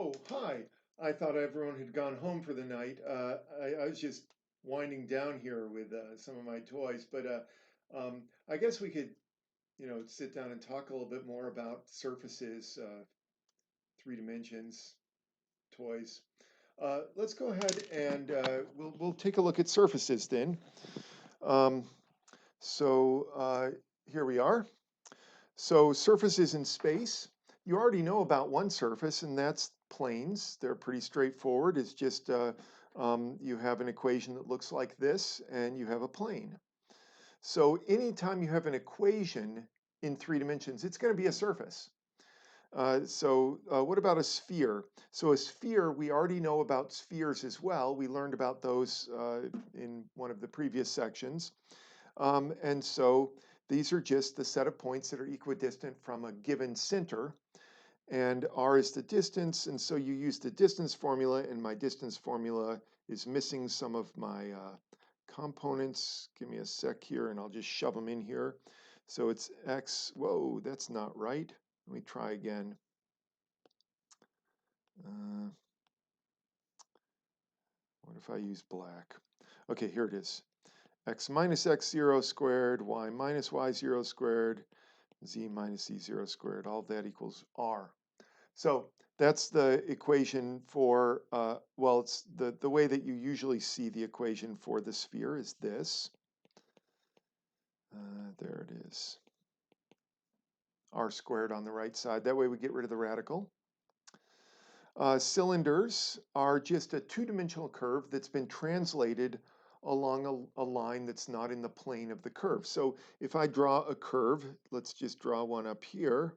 Oh, hi. I thought everyone had gone home for the night. I was just winding down here with some of my toys, but I guess we could, sit down and talk a little bit more about surfaces, three dimensions, toys. Let's go ahead and we'll take a look at surfaces then. Um, so here we are. So surfaces in space, you already know about one surface, and that's planes. They're pretty straightforward. It's just you have an equation that looks like this, and you have a plane. So anytime you have an equation in three dimensions, it's going to be a surface. What about a sphere? So a sphere, we already know about spheres as well. We learned about those in one of the previous sections. And so these are just the set of points that are equidistant from a given center, and r is the distance, and so you use the distance formula, and my distance formula is missing some of my components. Give me a sec here, and I'll just shove them in here. So it's x, whoa, that's not right. Let me try again. Uh, what if I use black? Okay, here it is. X minus x0 squared, y minus y0 squared, z minus z0 squared, all of that equals r. So that's the equation for, well, it's the way that you usually see the equation for the sphere is this. There it is. R squared on the right side. That way we get rid of the radical. Cylinders are just a two-dimensional curve that's been translated along a line that's not in the plane of the curve. So if I draw a curve, let's just draw one up here,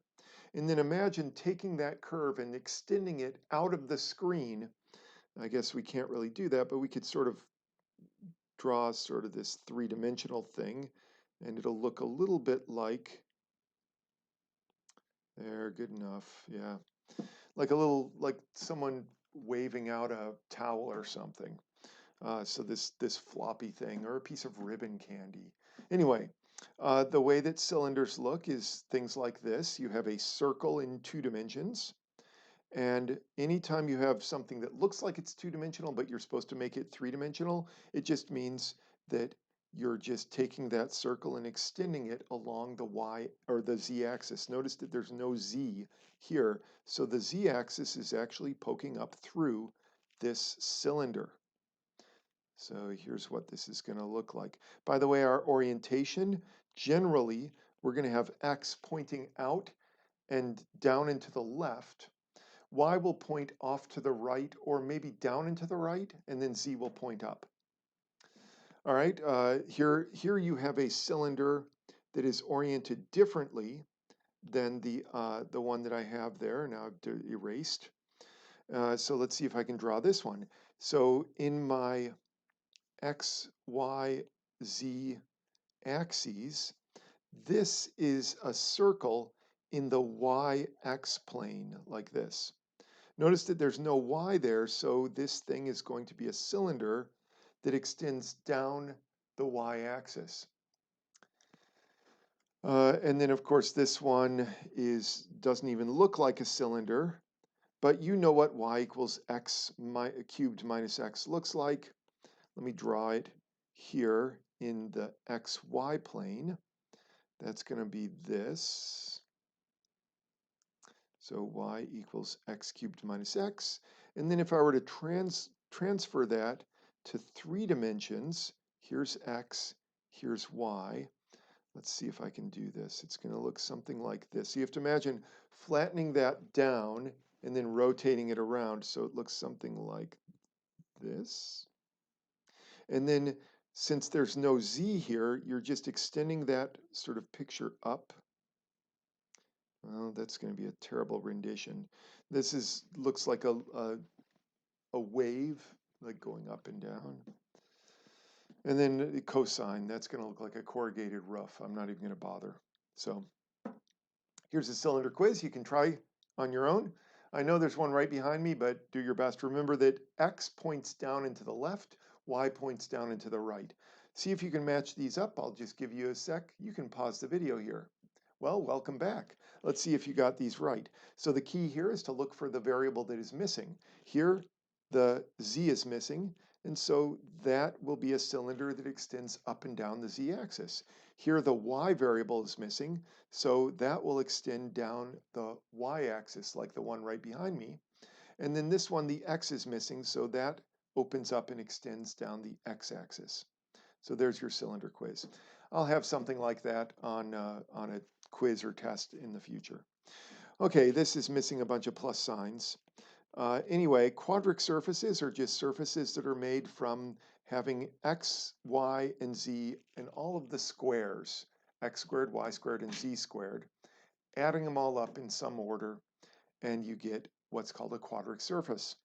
and then imagine taking that curve and extending it out of the screen. I guess we can't really do that, but we could sort of draw sort of this three-dimensional thing, and it'll look a little bit like, there, good enough, yeah. Like like someone waving out a towel or something. So this floppy thing or a piece of ribbon candy. Anyway, the way that cylinders look is things like this. You have a circle in two dimensions. And anytime you have something that looks like it's two-dimensional, but you're supposed to make it three-dimensional, it just means that you're just taking that circle and extending it along the y or the z-axis. Notice that there's no z here. So the z-axis is actually poking up through this cylinder. So here's what this is going to look like. By the way, our orientation, generally, we're going to have x pointing out and down and to the left. Y will point off to the right or maybe down and to the right, and then Z will point up. All right, here you have a cylinder that is oriented differently than the one that I have there, now I've erased. So let's see if I can draw this one. So in my X, Y, Z axes, this is a circle in the YX plane like this. Notice that there's no y there, so this thing is going to be a cylinder that extends down the y-axis. And then, of course, this one doesn't even look like a cylinder, but you know what y equals x cubed minus x looks like. Let me draw it here in the xy plane. That's going to be this. So y equals x cubed minus x. And then if I were to transfer that to three dimensions, here's x, here's y. Let's see if I can do this. It's going to look something like this. So you have to imagine flattening that down and then rotating it around so it looks something like this. And then since there's no z here, you're just extending that sort of picture up. Well, that's going to be a terrible rendition. This looks like a wave, like going up and down. And then the cosine, that's going to look like a corrugated roof. I'm not even going to bother. So here's a cylinder quiz you can try on your own. I know there's one right behind me, but do your best. Remember that x points down and to the left, y points down and to the right. See if you can match these up. I'll just give you a sec. You can pause the video here. Well, welcome back. Let's see if you got these right. So the key here is to look for the variable that is missing. Here, the z is missing, and so that will be a cylinder that extends up and down the z-axis. Here, the y variable is missing, so that will extend down the y-axis, like the one right behind me. And then this one, the x is missing, so that opens up and extends down the x-axis. So there's your cylinder quiz. I'll have something like that on a quiz or test in the future. Okay, this is missing a bunch of plus signs. Anyway, quadric surfaces are just surfaces that are made from having x, y, and z and all of the squares, x squared, y squared, and z squared, adding them all up in some order, and you get what's called a quadric surface.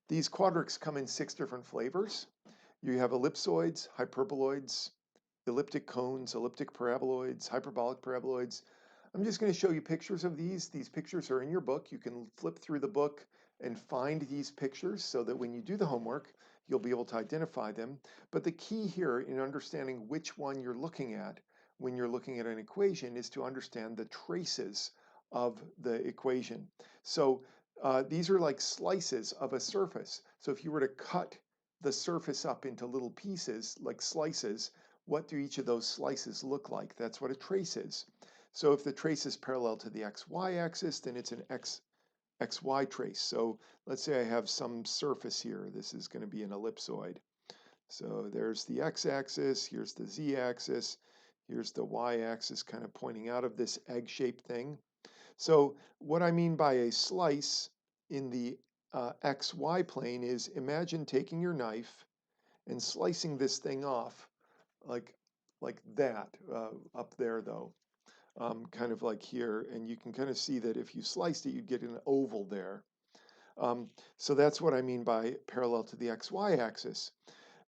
These quadrics come in 6 different flavors. You have ellipsoids, hyperboloids, elliptic cones, elliptic paraboloids, hyperbolic paraboloids. I'm just going to show you pictures of these. These pictures are in your book. You can flip through the book and find these pictures so that when you do the homework, you'll be able to identify them. But the key here in understanding which one you're looking at when you're looking at an equation is to understand the traces of the equation. So these are like slices of a surface. So if you were to cut the surface up into little pieces, like slices, what do each of those slices look like? That's what a trace is. So if the trace is parallel to the xy axis, then it's an xy trace. So let's say I have some surface here. This is going to be an ellipsoid. So there's the x-axis, here's the z-axis, here's the y-axis kind of pointing out of this egg-shaped thing. So what I mean by a slice in the xy plane is imagine taking your knife and slicing this thing off like like that up there though, kind of like here, and you can kind of see that if you sliced it, you'd get an oval there. So that's what I mean by parallel to the xy axis.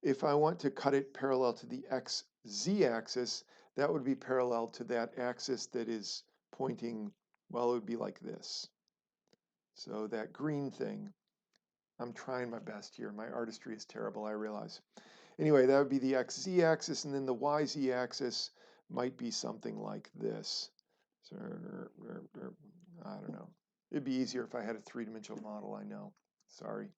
If I want to cut it parallel to the xz axis, that would be parallel to that axis that is pointing, well, it would be like this. So that green thing, I'm trying my best here. My artistry is terrible, I realize. Anyway, that would be the xz axis, and then the yz axis might be something like this. So, I don't know. It'd be easier if I had a three-dimensional model, I know. Sorry.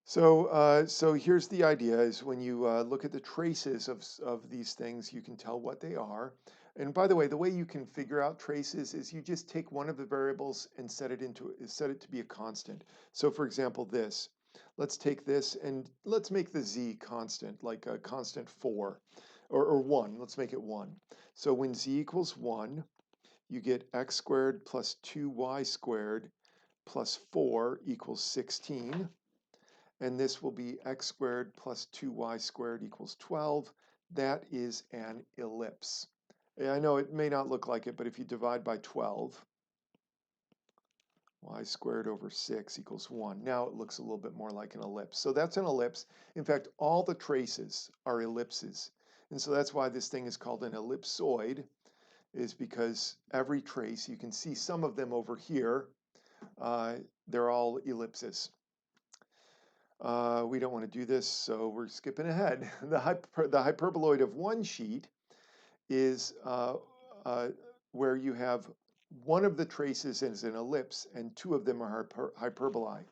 So here's the idea: is when you look at the traces of these things, you can tell what they are. And by the way, the way you can figure out traces is you just take one of the variables and set it to be a constant. So for example, this. Let's take this and let's make the z constant, like a constant 4 or 1. Let's make it 1. So when z equals 1, you get x squared plus 2y squared plus 4 equals 16. And this will be x squared plus 2y squared equals 12. That is an ellipse. I know it may not look like it, but if you divide by 12, y squared over 6 equals 1. Now it looks a little bit more like an ellipse. So that's an ellipse. In fact, all the traces are ellipses. And so that's why this thing is called an ellipsoid, is because every trace, you can see some of them over here, they're all ellipses. We don't want to do this, so we're skipping ahead. The hyperboloid of one sheet is where you have one of the traces is an ellipse and two of them are hyperbolae.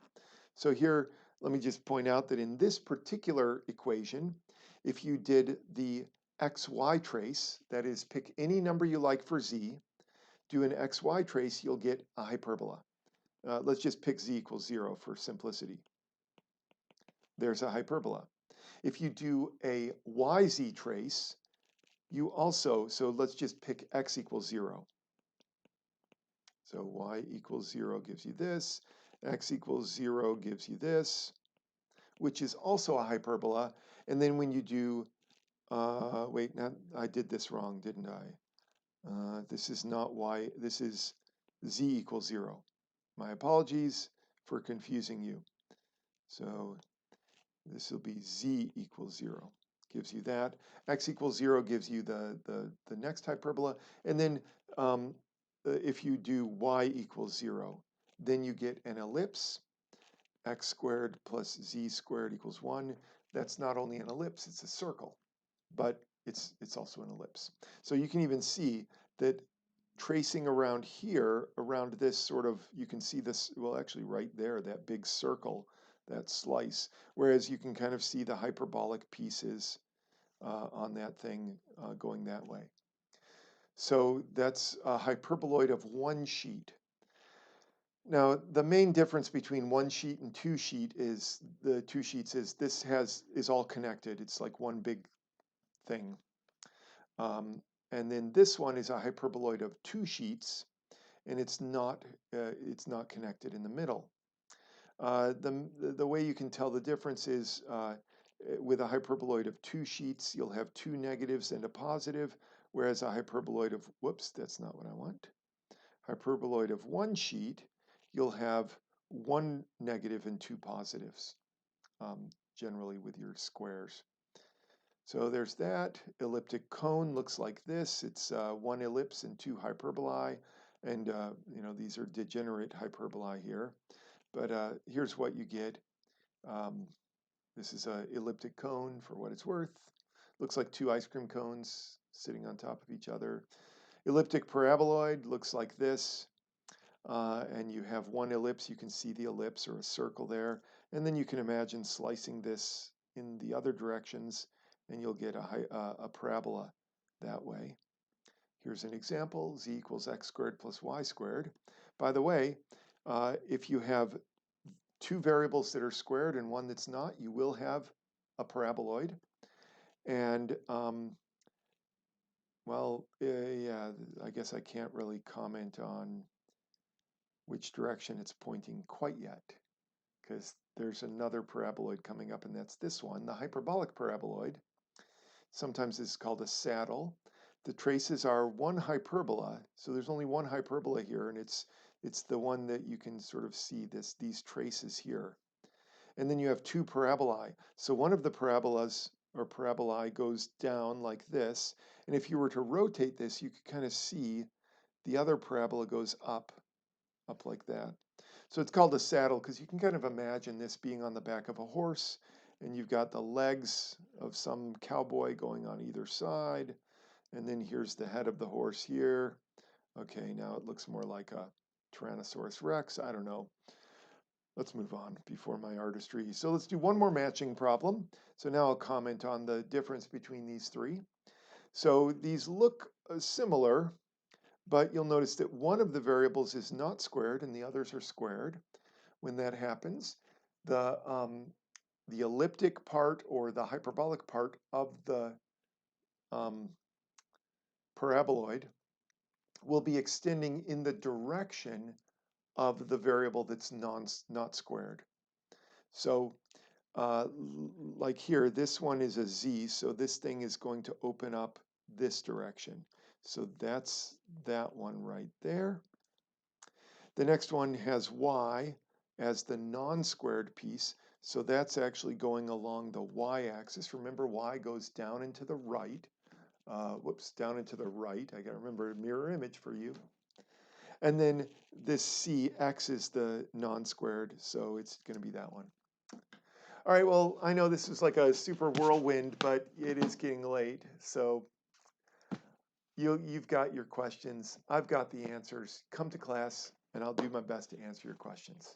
So here, let me just point out that in this particular equation, if you did the xy trace, that is, pick any number you like for z, do an xy trace, you'll get a hyperbola. Let's just pick z equals 0 for simplicity. There's a hyperbola. If you do a yz trace, you also, so let's just pick x equals 0. So y equals 0 gives you this, x equals 0 gives you this, which is also a hyperbola. And then when you do, wait, I did this wrong, didn't I? This is not y, this is z equals 0. My apologies for confusing you. So this will be z equals 0. Gives you that. X equals 0 gives you the next hyperbola. And then if you do y equals 0, then you get an ellipse. X squared plus z squared equals 1. That's not only an ellipse, it's a circle, but it's also an ellipse. So you can even see that tracing around here, around this sort of, you can see this, well, actually right there, that big circle, that slice, whereas you can kind of see the hyperbolic pieces on that thing going that way. So that's a hyperboloid of one sheet. Now, the main difference between one sheet and two sheet is the two sheets is this is all connected. It's like one big thing. And then this one is a hyperboloid of two sheets, and it's not connected in the middle. The way you can tell the difference is with a hyperboloid of two sheets, you'll have two negatives and a positive, whereas a hyperboloid of, whoops, that's not what I want. Hyperboloid of one sheet, you'll have one negative and two positives, generally with your squares. So there's that. Elliptic cone looks like this. It's one ellipse and two hyperbolae, and these are degenerate hyperbolae here. But here's what you get. This is an elliptic cone for what it's worth. Looks like two ice cream cones sitting on top of each other. Elliptic paraboloid looks like this. And you have one ellipse. You can see the ellipse or a circle there. And then you can imagine slicing this in the other directions, and you'll get a parabola that way. Here's an example, z equals x squared plus y squared. By the way, if you have two variables that are squared and one that's not, you will have a paraboloid. And yeah, I guess I can't really comment on which direction it's pointing quite yet, because there's another paraboloid coming up, and that's this one, the hyperbolic paraboloid. Sometimes this is called a saddle. The traces are one hyperbola, so there's only one hyperbola here, and it's the one that you can sort of see these traces here. And then you have two parabolae. So one of the parabolas or parabolae goes down like this, and if you were to rotate this, you could kind of see the other parabola goes up like that. So it's called a saddle because you can kind of imagine this being on the back of a horse, and you've got the legs of some cowboy going on either side, and then here's the head of the horse here. Okay, now it looks more like a Tyrannosaurus Rex. I don't know. Let's move on before my artistry. So let's do one more matching problem. So now I'll comment on the difference between these three. So these look similar, but you'll notice that one of the variables is not squared and the others are squared. When that happens, the elliptic part or the hyperbolic part of the paraboloid will be extending in the direction of the variable that's not squared. So like here, this one is a z, so this thing is going to open up this direction. So that's that one right there. The next one has y as the non-squared piece, so that's actually going along the y-axis. Remember, y goes down and to the right. Down and to the right. I got to remember a mirror image for you. And then this cx is the non-squared, so it's going to be that one. All right, well, I know this is like a super whirlwind, but it is getting late. So you've got your questions. I've got the answers. Come to class, and I'll do my best to answer your questions.